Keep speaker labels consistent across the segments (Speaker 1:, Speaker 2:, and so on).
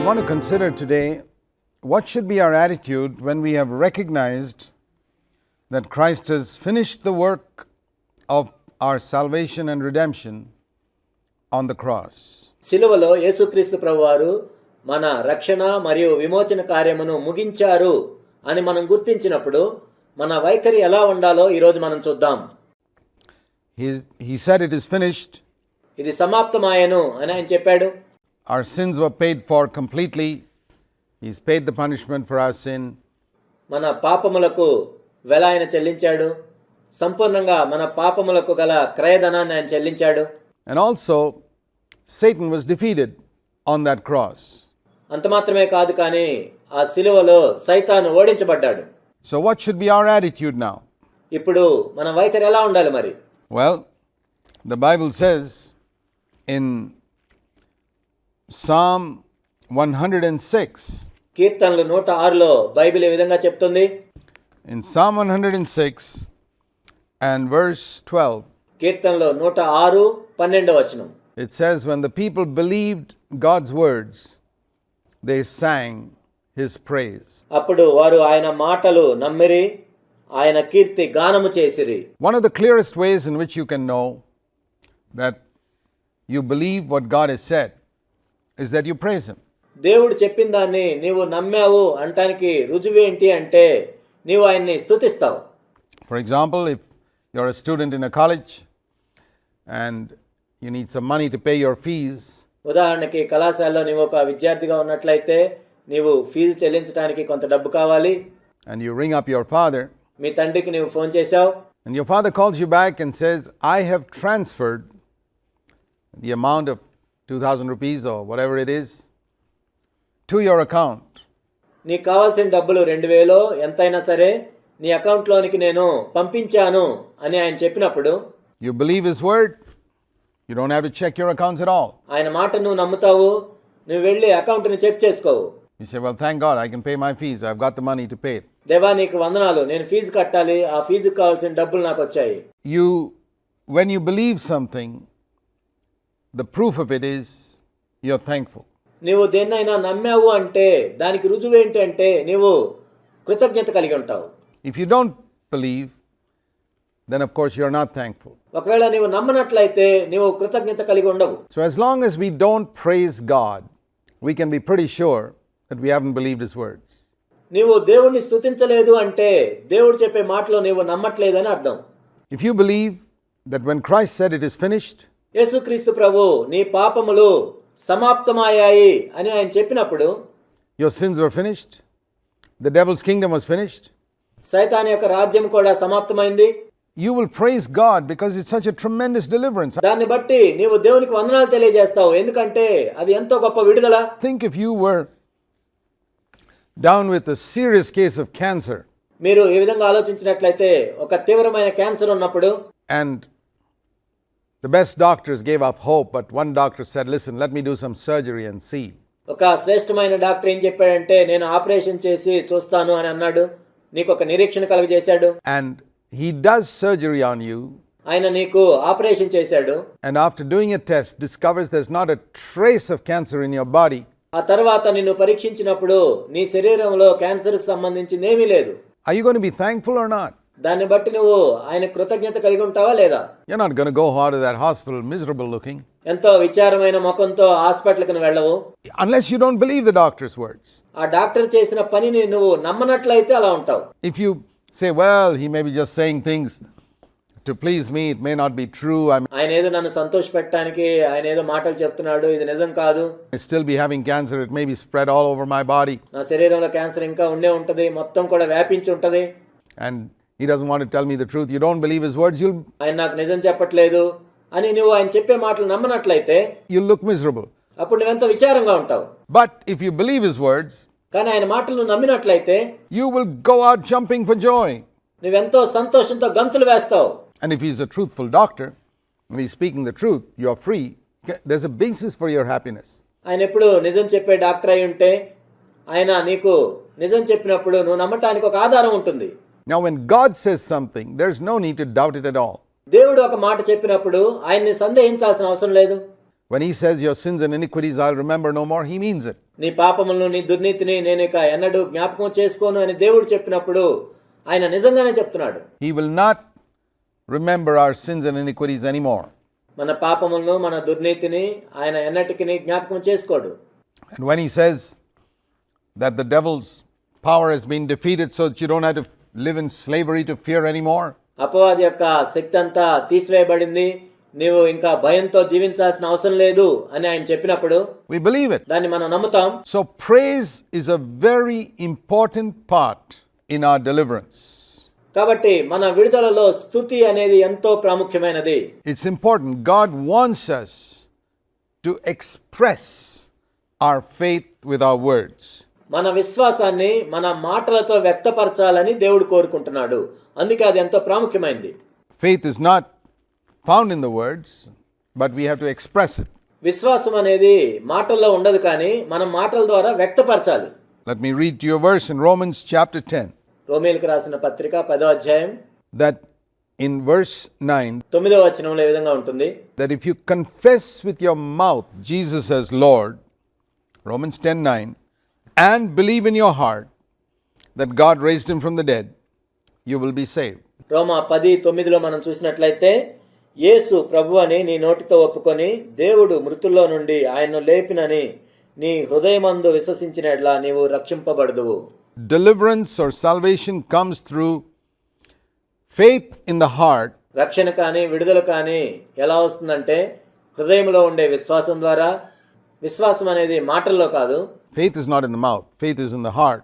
Speaker 1: want to consider today what should be our attitude when we have recognized that Christ has finished the work of our salvation and redemption on the cross.
Speaker 2: సిలువలో యేసుక్రీస్తు ప్రభువారు మన రక్షణ మరియు విమోచన కార్యమును ముగించారు అని మనం గుర్తించినప్పుడు మన వైఖరి ఎలా ఉండాలో ఈరోజు మనం చూద్దాం.
Speaker 1: He said it is finished.
Speaker 2: ఇది సమాప్తమాయెను అని ఆయన చెప్పాడు.
Speaker 1: Our sins were paid for completely. He's paid the punishment for our sin.
Speaker 2: మన పాపములకు వెల ఆయన చెల్లించాడు. సంపూర్ణంగా మన పాపములకు గల క్రయధనాన్ని ఆయన చెల్లించాడు.
Speaker 1: And also Satan was defeated on that cross.
Speaker 2: అంత మాత్రమే కాదు కానీ ఆ సిలువలో సైతాను ఓడించబడ్డాడు.
Speaker 1: So what should be our attitude now?
Speaker 2: ఇప్పుడు మన వైఖరి ఎలా ఉండాలి మరి?
Speaker 1: Well, the Bible says in Psalm 106,
Speaker 2: కీర్తనలు 106లో బైబిల్ ఈ విధంగా చెప్తుంది.
Speaker 1: in Psalm 106 and verse 12,
Speaker 2: కీర్తనలో 106 12వ వచనం.
Speaker 1: it says, when the people believed God's words, they sang his praise.
Speaker 2: అప్పుడు వారు ఆయన మాటలు నమ్మిరి, ఆయన కీర్తి గానము చేసిరి.
Speaker 1: One of the clearest ways in which you can know that you believe what God has said is that you praise him.
Speaker 2: దేవుడు చెప్పిన దాన్ని నీవు నమ్మావు అంటానికి రుజువేంటి అంటే నీవు ఆయన్ని స్తుతిస్తావు.
Speaker 1: For example, if you're a student in a college and you need some money to pay your fees,
Speaker 2: ఉదాహరణకి కళాశాలలో నీవు ఒక విద్యార్థిగా ఉన్నట్లయితే నీవు ఫీజు చెల్లించడానికి కొంత డబ్బు కావాలి.
Speaker 1: and you ring up your father,
Speaker 2: మీ తండ్రికి నీవు ఫోన్ చేశావు.
Speaker 1: and your father calls you back and says, I have transferred the amount of 2,000 rupees or whatever it is to your account.
Speaker 2: నీకు కావాల్సిన డబ్బులు 2,000 ఎంతైనా సరే నీ అకౌంట్లోనికి నేను పంపించాను అని ఆయన చెప్పినప్పుడు
Speaker 1: You believe his word, you don't have to check your accounts at all.
Speaker 2: ఆయన మాట నువ్వు నమ్ముతావు, నువ్వు వెళ్ళి అకౌంట్ని check చేసుకోవు.
Speaker 1: You say, well, thank God, I can pay my fees, I've got the money to pay it.
Speaker 2: దేవా నీకు వందనాలు, నేను ఫీజు కట్టాలి, ఆ ఫీజుకి కావాల్సిన డబ్బులు నాకు వచ్చాయి.
Speaker 1: When you believe something, the proof of it is you're thankful.
Speaker 2: నీవు దేన్నైనా నమ్మావు అంటే దానికి రుజువు ఏంటంటే నీవు కృతజ్ఞత కలిగి ఉంటావు.
Speaker 1: If you don't believe, then of course you're not thankful.
Speaker 2: ఒకవేళ నీవు నమ్మనట్లయితే నీవు కృతజ్ఞత కలిగి ఉండవు.
Speaker 1: So as long as we don't praise God, we can be pretty sure that we haven't believed his words.
Speaker 2: నీవు దేవుణ్ణి స్తుతించలేదు అంటే దేవుడు చెప్పే మాటలో నీవు నమ్మట్లేదని అర్థం.
Speaker 1: If you believe that when Christ said it is finished,
Speaker 2: యేసుక్రీస్తు ప్రభు నీ పాపములు సమాప్తమయ్యాయి అని ఆయన చెప్పినప్పుడు
Speaker 1: your sins were finished, the devil's kingdom was finished,
Speaker 2: సైతాన్ యొక్క రాజ్యం కూడా సమాప్తమైంది.
Speaker 1: you will praise God because it's such a tremendous deliverance.
Speaker 2: దాన్ని బట్టి నీవు దేవునికి వందనాలు తెలియజేస్తావు, ఎందుకంటే అది ఎంతో గొప్ప విడుదల.
Speaker 1: Think if you were down with a serious case of cancer
Speaker 2: మీరు ఈ విధంగా ఆలోచించినట్లయితే ఒక తీవ్రమైన క్యాన్సర్ ఉన్నప్పుడు
Speaker 1: and the best doctors gave up hope, but one doctor said, listen, let me do some surgery and see.
Speaker 2: ఒక శ్రేష్టమైన doctor ఏం చెప్పాడంటే నేను ఆపరేషన్ చేసి చూస్తాను అని అన్నాడు. నీకు ఒక నిరీక్షణ కలుగజేశాడు.
Speaker 1: And he does surgery on you.
Speaker 2: ఆయన నీకు ఆపరేషన్ చేశాడు.
Speaker 1: And after doing a test, discovers there's not a trace of cancer in your body.
Speaker 2: ఆ తర్వాత నిన్ను పరీక్షించినప్పుడు నీ శరీరంలో క్యాన్సర్కు సంబంధించింది ఏమీ లేదు.
Speaker 1: Are you going to be thankful or not?
Speaker 2: దాన్ని బట్టి నువ్వు ఆయన కృతజ్ఞత కలిగి ఉంటావా లేదా?
Speaker 1: You're not going to go out of that hospital miserable looking.
Speaker 2: ఎంతో విచారమైన ముఖంతో హాస్పిటల్కి నువ్వు వెళ్ళవు.
Speaker 1: Unless you don't believe the doctor's words.
Speaker 2: ఆ డాక్టర్ చేసిన పనిని నువ్వు నమ్మనట్లయితే అలా ఉంటావు.
Speaker 1: If you say, well, he may be just saying things to please me, it may not be true,
Speaker 2: ఆయన ఏదో నన్ను సంతోషపెట్టడానికి ఆయన ఏదో మాటలు చెప్తున్నాడు, ఇది నిజం కాదు.
Speaker 1: I still be having cancer, it may be spread all over my body.
Speaker 2: నా శరీరంలో క్యాన్సర్ ఇంకా ఉండే ఉంటది, మొత్తం కూడా వ్యాపించి ఉంటది.
Speaker 1: And he doesn't want to tell me the truth. You don't believe his words,
Speaker 2: ఆయన నాకు నిజం చెప్పట్లేదు అని నువ్వు ఆయన చెప్పే మాటలు నమ్మనట్లయితే
Speaker 1: you'll look miserable.
Speaker 2: అప్పుడు నువ్వెంతో విచారంగా ఉంటావు.
Speaker 1: But if you believe his words,
Speaker 2: కానీ ఆయన మాటలు నమ్మినట్లయితే
Speaker 1: you will go out jumping for joy.
Speaker 2: నువ్వెంతో సంతోషంతో గంతులు వేస్తావు.
Speaker 1: And if he's a truthful doctor, and he's speaking the truth, you're free. There's a basis for your happiness.
Speaker 2: ఆయన ఎప్పుడు నిజం చెప్పే డాక్టర్ అయి ఉంటే ఆయన నీకు నిజం చెప్పినప్పుడు నువ్వు నమ్మటానికి ఒక ఆధారం ఉంటుంది.
Speaker 1: Now when God says something, there's no need to doubt it at all.
Speaker 2: దేవుడు ఒక మాట చెప్పినప్పుడు ఆయన్ని సందేహించాల్సిన అవసరం లేదు.
Speaker 1: When he says your sins and iniquities I'll remember no more, he means it.
Speaker 2: నీ పాపములను నీ దుర్నీతిని నేను ఇక ఎన్నడూ జ్ఞాపకం చేసుకోను అని దేవుడు చెప్పినప్పుడు ఆయన నిజంగానే చెప్తున్నాడు.
Speaker 1: He will not remember our sins and iniquities anymore.
Speaker 2: మన పాపములను మన దుర్నీతిని ఆయన ఎన్నటికి జ్ఞాపకం చేసుకోడు.
Speaker 1: And when he says that the devil's power has been defeated so that you don't have to live in slavery to fear anymore,
Speaker 2: అపవాది యొక్క శక్తి అంతా తీసివేయబడింది, నీవు ఇంకా భయంతో జీవించాల్సిన అవసరం లేదు అని ఆయన చెప్పినప్పుడు
Speaker 1: we believe it.
Speaker 2: దాన్ని మనం నమ్ముతాం.
Speaker 1: So praise is a very important part in our deliverance.
Speaker 2: కాబట్టి మన విడుదలలో స్తుతి అనేది ఎంతో ప్రాముఖ్యమైనది.
Speaker 1: It's important. God wants us to express our faith with our words.
Speaker 2: మన విశ్వాసాన్ని మన మాటలతో వ్యక్తపరచాలని దేవుడు కోరుకుంటున్నాడు. అందుకే అది ఎంతో ప్రాముఖ్యమైనది.
Speaker 1: Faith is not found in the words, but we have to express it.
Speaker 2: విశ్వాసం అనేది మాటల్లో ఉండదు, కానీ మనం మాటల ద్వారా వ్యక్తపరచాలి.
Speaker 1: Let me read to you a verse in Romans chapter 10,
Speaker 2: రోమీయులకు రాసిన పత్రిక 10వ అధ్యాయం
Speaker 1: that in verse 9,
Speaker 2: 9వ వచనంలో ఈ విధంగా ఉంటుంది.
Speaker 1: that if you confess with your mouth Jesus as Lord, Romans 10:9, and believe in your heart that God raised him from the dead, you will be saved.
Speaker 2: రోమా 10:9లో మనం చూసినట్లయితే, యేసు ప్రభు అని నీ నోటితో ఒప్పుకొని దేవుడు మృతుల్లో నుండి ఆయన్ను లేపినని నీ హృదయమందు విశ్వసించిన యెడల నీవు రక్షింపబడుదువు.
Speaker 1: Deliverance or salvation comes through faith in the heart
Speaker 2: రక్షణ కానీ విడుదల కానీ ఎలా వస్తుందంటే హృదయంలో ఉండే విశ్వాసం ద్వారా. విశ్వాసం అనేది మాటల్లో కాదు.
Speaker 1: Faith is not in the mouth, faith is in the heart.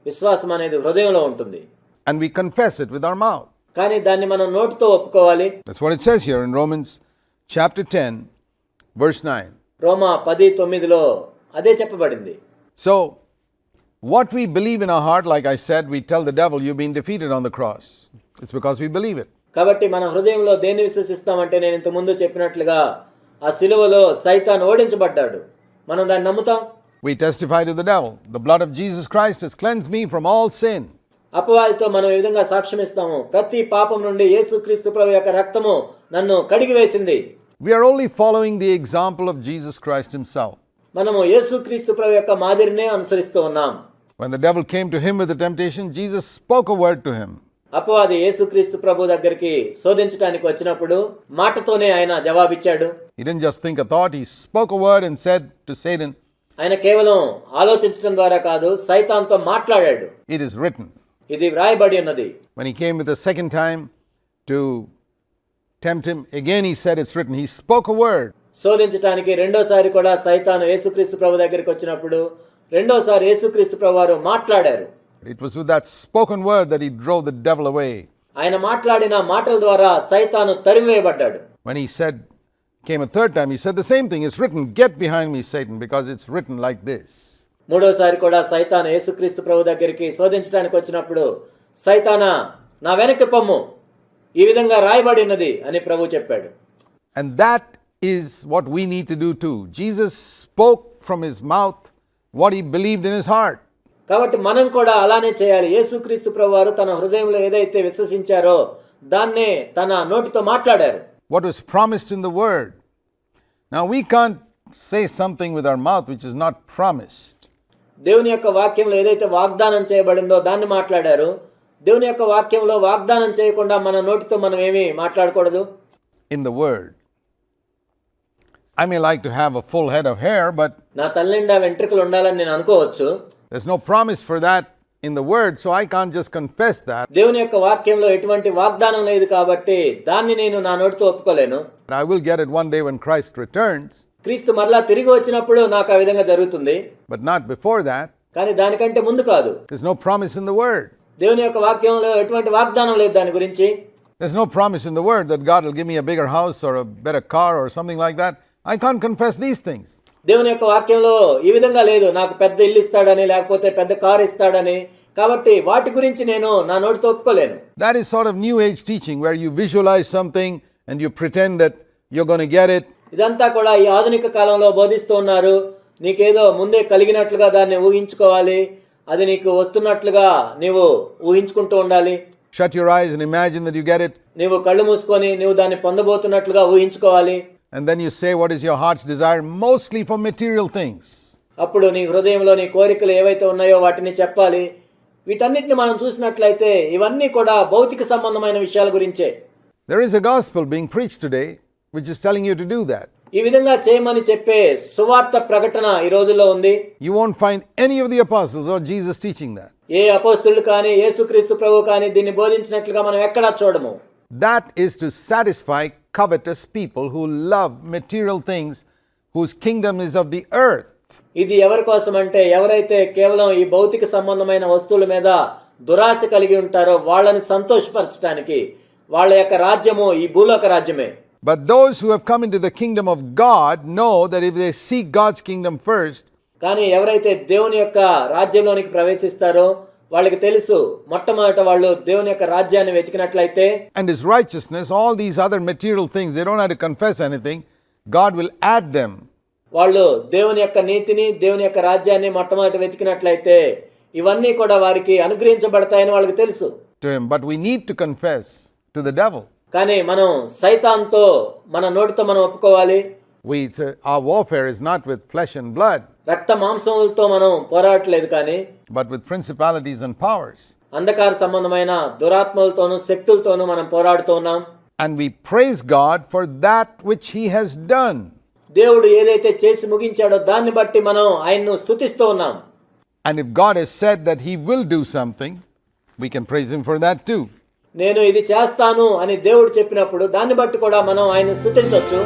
Speaker 2: విశ్వాసం అనేది హృదయంలో ఉంటుంది.
Speaker 1: And we confess it with our mouth.
Speaker 2: కానీ దాన్ని మనం నోటితో ఒప్పుకోవాలి.
Speaker 1: That's what it says here in Romans chapter 10, verse 9.
Speaker 2: రోమా 10:9లో అదే చెప్పబడింది.
Speaker 1: So, what we believe in our heart, like I said, we tell the devil, you've been defeated on the cross. It's because we believe it.
Speaker 2: కాబట్టి మన హృదయంలో దేన్ని విశ్వసిస్తామంటే, నేను ఇంత ముందు చెప్పినట్లుగా ఆ సిలువలో సైతాను ఓడించబడ్డాడు, మనం దాన్ని నమ్ముతాం.
Speaker 1: We testify to the devil, the blood of Jesus Christ has cleansed me from all sin.
Speaker 2: అపవాదితో మనం ఈ విధంగా సాక్ష్యం ఇస్తాము, ప్రతి పాపం నుండి యేసుక్రీస్తు ప్రభు యొక్క రక్తము నన్ను కడిగి వేసింది.
Speaker 1: We are only following the example of Jesus Christ himself.
Speaker 2: మనము యేసుక్రీస్తు ప్రభు యొక్క మాదిరినే అనుసరిస్తూ ఉన్నాం.
Speaker 1: When the devil came to him with the temptation, Jesus spoke a word to him.
Speaker 2: అపవాది యేసుక్రీస్తు ప్రభు దగ్గరికి శోధించడానికి వచ్చినప్పుడు మాటతోనే ఆయన జవాబిచ్చాడు.
Speaker 1: He didn't just think a thought, he spoke a word and said to Satan,
Speaker 2: ఆయన కేవలం ఆలోచించడం ద్వారా కాదు, సైతాన్తో మాట్లాడాడు.
Speaker 1: it is written.
Speaker 2: ఇది వ్రాయబడి ఉన్నది.
Speaker 1: When he came with the second time to tempt him, again he said it's written. He spoke a word.
Speaker 2: శోధించడానికి రెండోసారి కూడా సైతాను యేసుక్రీస్తు ప్రభు దగ్గరికి వచ్చినప్పుడు రెండోసారి యేసుక్రీస్తు ప్రభు వారు మాట్లాడారు.
Speaker 1: It was with that spoken word that he drove the devil away.
Speaker 2: ఆయన మాట్లాడిన మాటల ద్వారా సైతాను తరిమివేయబడ్డాడు.
Speaker 1: When he came a third time, he said the same thing. It's written, get behind me, Satan, because it's written like this.
Speaker 2: మూడోసారి కూడా సైతాను యేసుక్రీస్తు ప్రభు దగ్గరికి శోధించడానికి వచ్చినప్పుడు, సైతానా నా వెనక్కి పొమ్ము, ఈ విధంగా రాయబడి ఉన్నది అని ప్రభు చెప్పాడు.
Speaker 1: And that is what we need to do too. Jesus spoke from his mouth what he believed in his heart.
Speaker 2: కాబట్టి మనం కూడా అలానే చేయాలి. యేసుక్రీస్తు ప్రభు వారు తన హృదయంలో ఏదైతే విశ్వసించారో దాన్నే తన నోటితో మాట్లాడారు.
Speaker 1: What was promised in the word. Now we can't say something with our mouth which is not promised.
Speaker 2: దేవుని యొక్క వాక్యంలో ఏదైతే వాగ్దానం చేయబడిందో దాన్ని మాట్లాడారు. దేవుని యొక్క వాక్యంలో వాగ్దానం చేయకుండా మన నోటితో మనం ఏమీ మాట్లాడకూడదు.
Speaker 1: In the word. I may like to have a full head of hair, but
Speaker 2: నా తల్లిండా వెంట్రుకలు ఉండాలని నేను అనుకోవచ్చు.
Speaker 1: there's no promise for that in the word, so I can't just confess that.
Speaker 2: దేవుని యొక్క వాక్యంలో ఎటువంటి వాగ్దానం లేదు కాబట్టి దాన్ని నేను నా నోటితో ఒప్పుకోలేను.
Speaker 1: I will get it one day when Christ returns,
Speaker 2: క్రీస్తు మరలా తిరిగి వచ్చినప్పుడు నాకు ఆ విధంగా జరుగుతుంది,
Speaker 1: but not before that.
Speaker 2: కానీ దానికంటే ముందు కాదు.
Speaker 1: There's no promise in the word.
Speaker 2: దేవుని యొక్క వాక్యంలో ఎటువంటి వాగ్దానం లేదు దాని గురించి.
Speaker 1: There's no promise in the word that God will give me a bigger house or a better car or something like that. I can't confess these things.
Speaker 2: దేవుని యొక్క వాక్యంలో ఈ విధంగా లేదు, నాకు పెద్ద ఇల్లు ఇస్తాడని లేకపోతే పెద్ద కారు ఇస్తాడని. కాబట్టి వాటి గురించి నేను నా నోటితో ఒప్పుకోలేను.
Speaker 1: That is sort of new age teaching where you visualize something and you pretend that you're going to get it.
Speaker 2: ఇదంతా కూడా ఈ ఆధునిక కాలంలో బోధిస్తూ ఉన్నారు. నీకేదో ముందే కలిగినట్లుగా దాన్ని ఊహించుకోవాలి, అది నీకు వస్తున్నట్లుగా నీవు ఊహించుకుంటూ ఉండాలి.
Speaker 1: Shut your eyes and imagine that you get it.
Speaker 2: నీవు కళ్ళు మూసుకొని నీవు దాన్ని పొందబోతున్నట్లుగా ఊహించుకోవాలి.
Speaker 1: And then you say what is your heart's desire, mostly for material things.
Speaker 2: అప్పుడు నీ హృదయంలో నీ కోరికలు ఏవైతే ఉన్నాయో వాటిని చెప్పాలి. వీటన్నిటిని మనం చూసినట్లయితే ఇవన్నీ కూడా భౌతిక సంబంధమైన విషయాల గురించే.
Speaker 1: There is a gospel being preached today which is telling you to do that.
Speaker 2: ఈ విధంగా చేయమని చెప్పే సువార్త ప్రకటన ఈ రోజుల్లో ఉంది.
Speaker 1: You won't find any of the apostles or Jesus teaching that.
Speaker 2: ఏ అపోస్తలులు కానీ యేసుక్రీస్తు ప్రభువు కానీ దీన్ని బోధించినట్లుగా మనం ఎక్కడా చూడము.
Speaker 1: That is to satisfy covetous people who love material things, whose kingdom is of the earth.
Speaker 2: ఇది ఎవరి కోసం అంటే ఎవరైతే కేవలం ఈ భౌతిక సంబంధమైన వస్తువుల మీద దురాశ కలిగి ఉంటారో వాళ్ళని సంతోషపరచడానికి. వాళ్ళ యొక్క రాజ్యము ఈ భూలోక రాజ్యమే.
Speaker 1: But those who have come into the kingdom of God know that if they seek God's kingdom first,
Speaker 2: కానీ ఎవరైతే దేవుని యొక్క రాజ్యంలోనికి ప్రవేశిస్తారో వాళ్ళకి తెలుసు మొట్టమొదట వాళ్ళు దేవుని యొక్క రాజ్యాన్ని వెతికినట్లయితే
Speaker 1: and his righteousness, all these other material things, they don't have to confess anything, God will add them.
Speaker 2: వాళ్ళు దేవుని యొక్క నీతిని దేవుని యొక్క రాజ్యాన్ని మొట్టమొదట వెతికినట్లయితే ఇవన్నీ కూడా వారికి అనుగ్రహించబడతాయని వాళ్ళకి తెలుసు.
Speaker 1: To him, but we need to confess to the devil.
Speaker 2: కానీ మనం సైతాన్తో మన నోటితో మనం ఒప్పుకోవాలి.
Speaker 1: Our warfare is not with flesh and blood,
Speaker 2: రక్త మాంసములతో మనం పోరాడట్లేదు కానీ
Speaker 1: but with principalities and powers.
Speaker 2: అంధకార సంబంధమైన దురాత్మలతోనూ శక్తులతోనూ మనం పోరాడుతూ ఉన్నాం.
Speaker 1: And we praise God for that which he has done.
Speaker 2: దేవుడు ఏదైతే చేసి ముగించాడో దాన్ని బట్టి మనం ఆయన్ను స్తుతిస్తూ ఉన్నాం.
Speaker 1: And if God has said that he will do something, we can praise him for that too.
Speaker 2: నేను ఇది చేస్తాను అని దేవుడు చెప్పినప్పుడు దాన్ని బట్టి కూడా మనం ఆయన్ను స్తుతించవచ్చు.